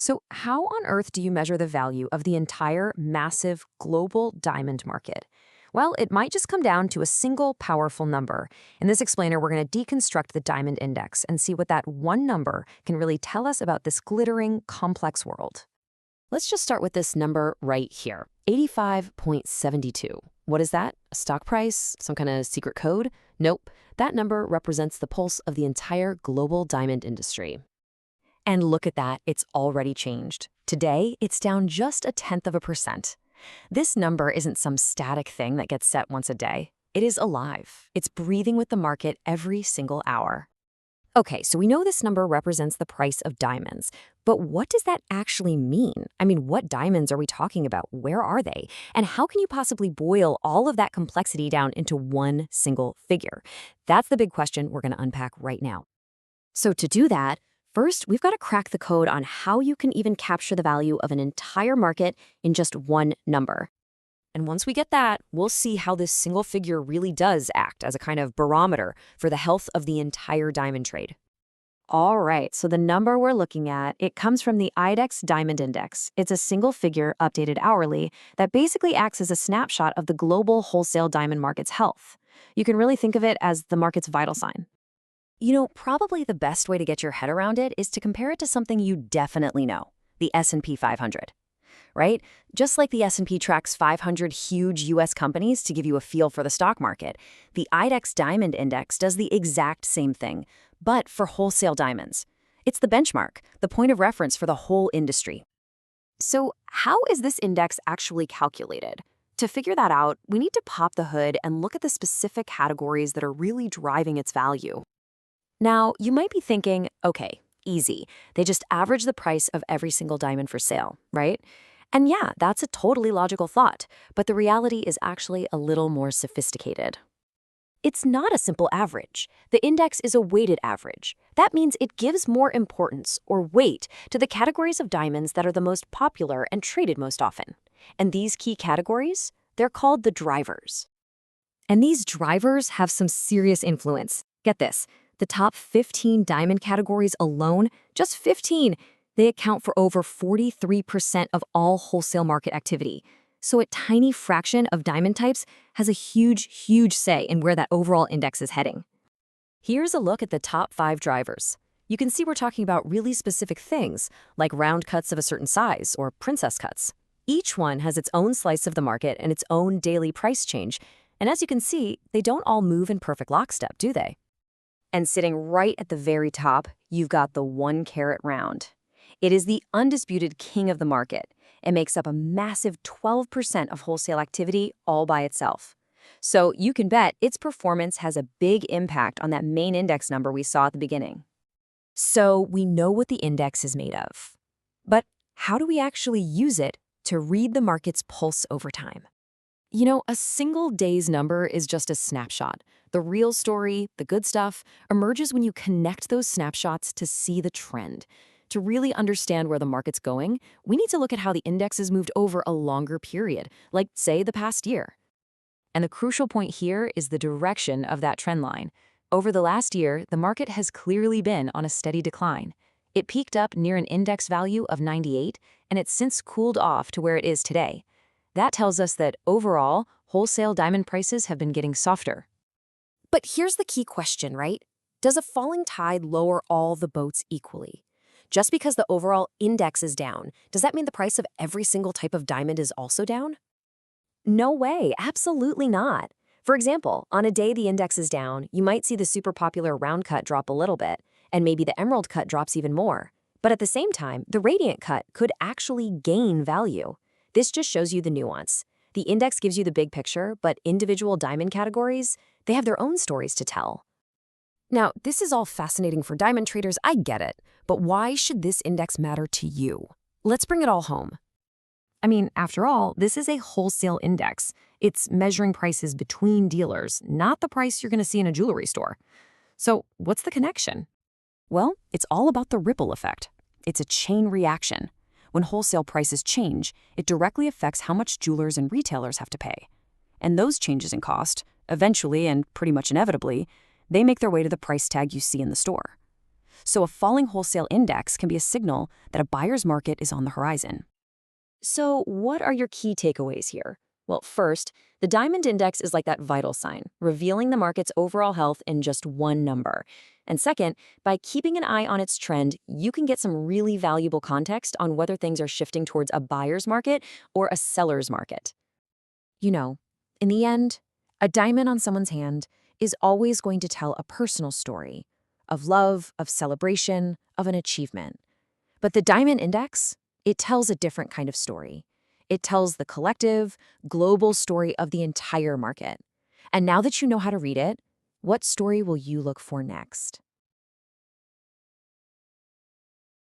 So, how on earth do you measure the value of the entire massive global diamond market? Well, it might just come down to a single powerful number. In this explainer, we're going to deconstruct the Diamond Index and see what that one number can really tell us about this glittering, complex world. Let's just start with this number right here, 85.72. What is that? A stock price? Some kind of secret code? Nope. That number represents the pulse of the entire global diamond industry. And look at that, it's already changed. Today, it's down just 0.1%. This number isn't some static thing that gets set once a day. It is alive. It's breathing with the market every single hour. Okay, so we know this number represents the price of diamonds, but what does that actually mean? I mean, what diamonds are we talking about? Where are they? And how can you possibly boil all of that complexity down into one single figure? That's the big question we're going to unpack right now. So to do that, first, we've got to crack the code on how you can even capture the value of an entire market in just one number. And once we get that, we'll see how this single figure really does act as a kind of barometer for the health of the entire diamond trade. All right, so the number we're looking at, it comes from the IDEX Diamond Index. It's a single figure updated hourly that basically acts as a snapshot of the global wholesale diamond market's health. You can really think of it as the market's vital sign. You know, probably the best way to get your head around it is to compare it to something you definitely know, the S&P 500, right? Just like the S&P tracks 500 huge U.S. companies to give you a feel for the stock market, the IDEX Diamond Index does the exact same thing, but for wholesale diamonds. It's the benchmark, the point of reference for the whole industry. So how is this index actually calculated? To figure that out, we need to pop the hood and look at the specific categories that are really driving its value. Now, you might be thinking, okay, easy. They just average the price of every single diamond for sale, right? And yeah, that's a totally logical thought, but the reality is actually a little more sophisticated. It's not a simple average. The index is a weighted average. That means it gives more importance or weight to the categories of diamonds that are the most popular and traded most often. And these key categories, they're called the drivers. And these drivers have some serious influence. Get this. The top 15 diamond categories alone, just 15, they account for over 43% of all wholesale market activity. So a tiny fraction of diamond types has a huge say in where that overall index is heading. Here's a look at the top 5 drivers. You can see we're talking about really specific things, like round cuts of a certain size or princess cuts. Each one has its own slice of the market and its own daily price change. And as you can see, they don't all move in perfect lockstep, do they? And sitting right at the very top, you've got the 1 carat round. It is the undisputed king of the market. It makes up a massive 12% of wholesale activity all by itself. So you can bet its performance has a big impact on that main index number we saw at the beginning. So we know what the index is made of. But how do we actually use it to read the market's pulse over time? You know, a single day's number is just a snapshot. The real story, the good stuff, emerges when you connect those snapshots to see the trend. To really understand where the market's going, we need to look at how the index has moved over a longer period, like, say, the past year. And the crucial point here is the direction of that trend line. Over the last year, the market has clearly been on a steady decline. It peaked up near an index value of 98, and it's since cooled off to where it is today. That tells us that, overall, wholesale diamond prices have been getting softer. But here's the key question, right? Does a falling tide lower all the boats equally? Just because the overall index is down, does that mean the price of every single type of diamond is also down? No way, absolutely not. For example, on a day the index is down, you might see the super popular round cut drop a little bit, and maybe the emerald cut drops even more. But at the same time, the radiant cut could actually gain value. This just shows you the nuance. The index gives you the big picture, but individual diamond categories, they have their own stories to tell. Now, this is all fascinating for diamond traders, I get it, but why should this index matter to you? Let's bring it all home. I mean, after all, this is a wholesale index. It's measuring prices between dealers, not the price you're going to see in a jewelry store. So what's the connection? Well, it's all about the ripple effect. It's a chain reaction. When wholesale prices change, it directly affects how much jewelers and retailers have to pay. And those changes in cost, eventually and pretty much inevitably, they make their way to the price tag you see in the store. So a falling wholesale index can be a signal that a buyer's market is on the horizon. So, what are your key takeaways here? Well, first, the Diamond Index is like that vital sign, revealing the market's overall health in just one number. And second, by keeping an eye on its trend, you can get some really valuable context on whether things are shifting towards a buyer's market or a seller's market. You know, in the end, a diamond on someone's hand is always going to tell a personal story of love, of celebration, of an achievement. But the Diamond Index, it tells a different kind of story. It tells the collective, global story of the entire market. And now that you know how to read it, what story will you look for next?